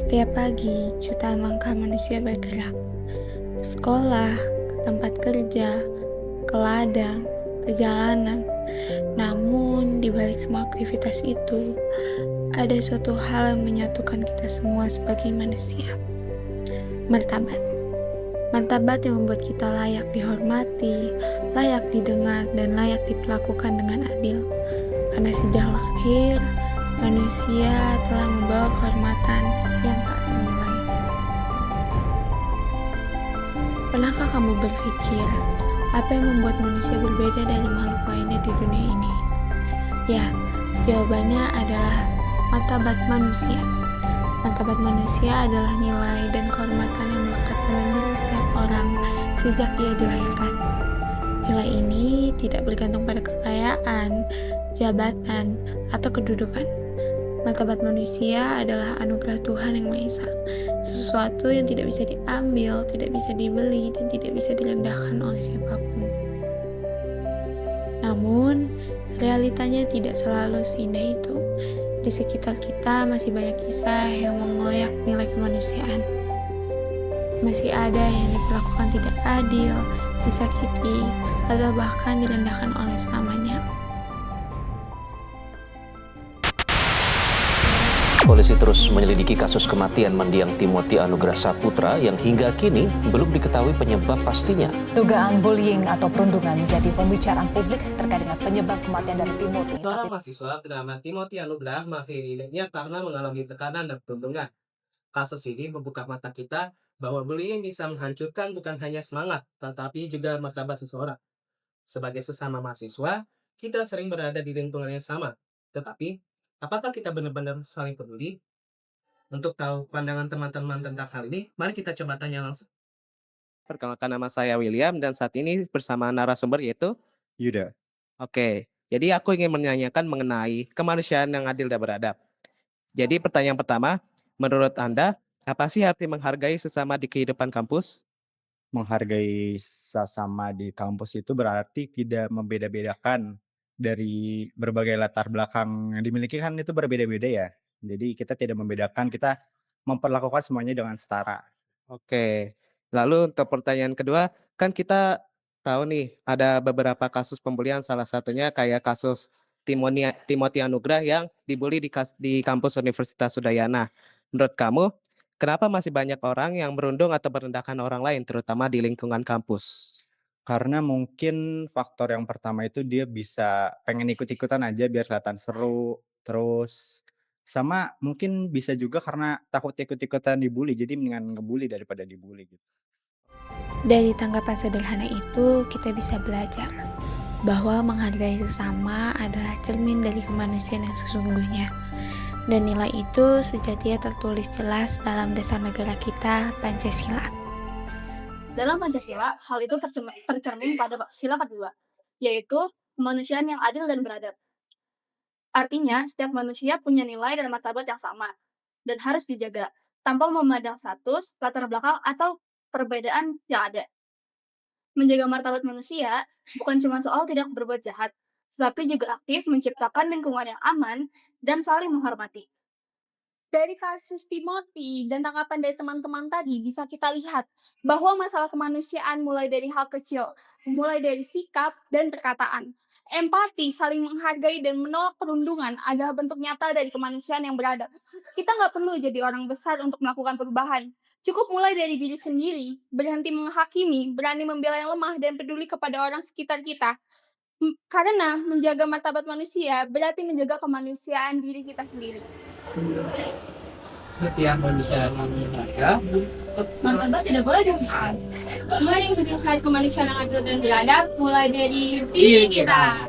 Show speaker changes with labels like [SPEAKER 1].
[SPEAKER 1] Setiap pagi, jutaan langkah manusia bergerak ke sekolah, ke tempat kerja, ke ladang, ke jalanan. Namun, di balik semua aktivitas itu, ada suatu hal yang menyatukan kita semua sebagai manusia. Martabat. Martabat yang membuat kita layak dihormati, layak didengar, dan layak diperlakukan dengan adil. Karena sejak lahir, manusia telah membawa kehormatan yang tak ternilai. Pernahkah kamu berpikir, apa yang membuat manusia berbeda dari makhluk lainnya di dunia ini? Ya, jawabannya adalah martabat manusia. Martabat manusia adalah nilai dan kehormatan yang melekat dalam diri setiap orang sejak ia dilahirkan. Nilai ini tidak bergantung pada kekayaan, jabatan, atau kedudukan. Martabat manusia adalah anugerah Tuhan yang Maha Esa, sesuatu yang tidak bisa diambil, tidak bisa dibeli, dan tidak bisa direndahkan oleh siapapun. Namun, realitanya tidak selalu seindah itu. Di sekitar kita masih banyak kisah yang mengoyak nilai kemanusiaan. Masih ada yang diperlakukan tidak adil, disakiti, atau bahkan direndahkan oleh sesamanya.
[SPEAKER 2] Polisi terus menyelidiki kasus kematian mendiang Timothy Anugrah Saputra yang hingga kini belum diketahui penyebab pastinya.
[SPEAKER 3] Dugaan bullying atau perundungan menjadi pembicaraan publik terkait dengan penyebab kematian dari Timothy.
[SPEAKER 4] Seorang mahasiswa bernama Timothy Anugrah mengakhiri hidupnya karena mengalami tekanan dan perundungan. Kasus ini membuka mata kita bahwa bullying bisa menghancurkan bukan hanya semangat, tetapi juga martabat seseorang. Sebagai sesama mahasiswa, kita sering berada di lingkungan yang sama. Tetapi, apakah kita benar-benar saling peduli? Untuk tahu pandangan teman-teman tentang hal ini, mari kita coba tanya langsung. Perkenalkan, nama saya William dan saat ini bersama narasumber yaitu
[SPEAKER 5] Yuda.
[SPEAKER 4] Oke, jadi aku ingin menanyakan mengenai kemanusiaan yang adil dan beradab. Jadi pertanyaan pertama, menurut Anda, apa sih arti menghargai sesama di kehidupan kampus?
[SPEAKER 5] Menghargai sesama di kampus itu berarti tidak membeda-bedakan dari berbagai latar belakang yang dimiliki kan itu berbeda-beda ya. Jadi kita tidak membedakan, kita memperlakukan semuanya dengan setara.
[SPEAKER 4] Oke, lalu untuk pertanyaan kedua, kan kita tahu nih ada beberapa kasus pembulian, salah satunya kayak kasus Timothy Anugrah yang dibully di kampus Universitas Udayana. Menurut kamu, kenapa masih banyak orang yang merundung atau merendahkan orang lain, terutama di lingkungan kampus?
[SPEAKER 5] Karena mungkin faktor yang pertama itu dia bisa pengen ikut-ikutan aja biar kelihatan seru, terus sama mungkin bisa juga karena takut ikut-ikutan dibully, jadi mendingan ngebully daripada dibully gitu.
[SPEAKER 1] Dari tanggapan sederhana itu, kita bisa belajar bahwa menghargai sesama adalah cermin dari kemanusiaan yang sesungguhnya. Dan nilai itu sejatinya tertulis jelas dalam dasar negara kita, Pancasila.
[SPEAKER 6] Dalam Pancasila, hal itu tercermin pada sila kedua, yaitu kemanusiaan yang adil dan beradab. Artinya, setiap manusia punya nilai dan martabat yang sama, dan harus dijaga, tanpa memandang status, latar belakang, atau perbedaan yang ada. Menjaga martabat manusia bukan cuma soal tidak berbuat jahat, tetapi juga aktif menciptakan lingkungan yang aman dan saling menghormati.
[SPEAKER 7] Dari kasus Timothy dan tanggapan dari teman-teman tadi bisa kita lihat bahwa masalah kemanusiaan mulai dari hal kecil, mulai dari sikap dan perkataan. Empati, saling menghargai, dan menolak perundungan adalah bentuk nyata dari kemanusiaan yang beradab. Kita nggak perlu jadi orang besar untuk melakukan perubahan. Cukup mulai dari diri sendiri, berhenti menghakimi, berani membela yang lemah, dan peduli kepada orang sekitar kita. Karena menjaga martabat manusia berarti menjaga kemanusiaan diri kita sendiri.
[SPEAKER 4] Setiap manusia ada
[SPEAKER 7] Martabat tidak boleh disesat. Mulai mengikuti kemanusiaan yang adil dan beradab mulai dari diri kita.